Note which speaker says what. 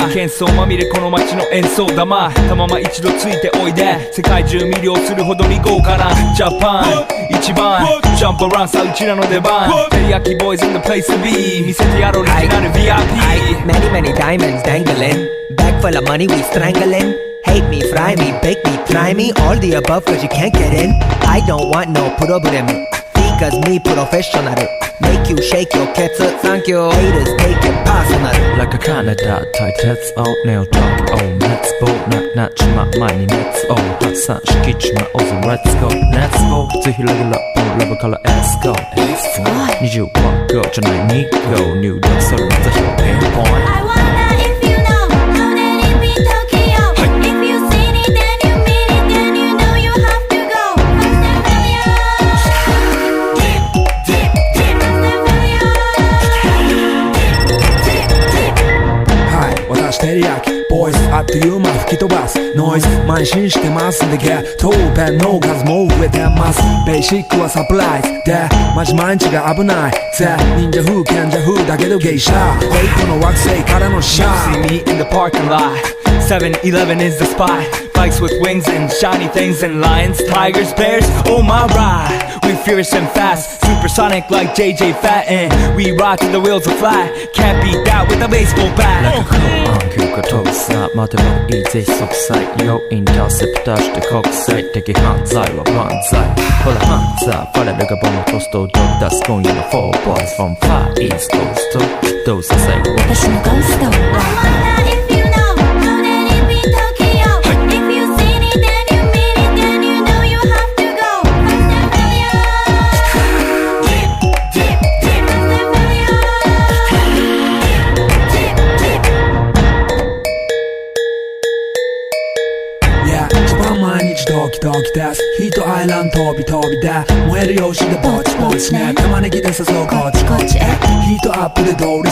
Speaker 1: 喧騒まみれこの街の演奏玉たまま一度ついておいで世界中魅了するほどに豪華なジャパン一番ジャンプアランさうちらの出番テリヤキボーイズ in the place to be 見せてやろうオリジナル VIP
Speaker 2: Many many diamonds dangling Bag full of money we strangling Hate me, fry me, bake me, try me All the above cause you can't get in I don't want no problem Because me professional Make you shake your cats Thank you Haters take it personal
Speaker 3: Like a Canada tight heads out nail talk Oh let's go not 치마 많이 let's go 확산시키지마 어서 let's go let's go 또 힐러기 러브 러브 컬러 let's go need you walk go 전화에 니고 new dance 소리 맞아 show pinpoint
Speaker 4: I wonder if you know that it be Tokyo If you seen it then you mean it then you know you have to go First and furious
Speaker 5: はい、私テリヤキボーイズあっという間吹き飛ばすノイズ慢心してますんでゲットペンの数も増えてますベーシックはサプライズでマジ毎日が危ないぜ忍者風賢者風だけどゲイシャフェイクの惑星からのシャー
Speaker 1: See me in the parking lot 7-Eleven is the spot Bikes with wings and shiny things and lions, tigers, bears, oh my ride We fierce and fast, supersonic like JJ Fatten We ride till the wheels are flat Can't beat that with a baseball bat
Speaker 3: Like a cool 큐가 토사 마대로 이제 속삭 Yo interceptor 때 곡색 되게 한자이와 반자이 홀라 한자 빨래가 보면 토스도 that's going in the 4 boys from far east coast to those say
Speaker 4: 私のゴースト I wonder if you know that it be Tokyo If you seen it then you mean it then you know you have to go First and
Speaker 5: Yeah 一番毎日ドキドキですヒートアイランド飛び飛びで燃えるよしでぼちぼちね玉ねぎで誘うこっちこっちへヒートアップで通り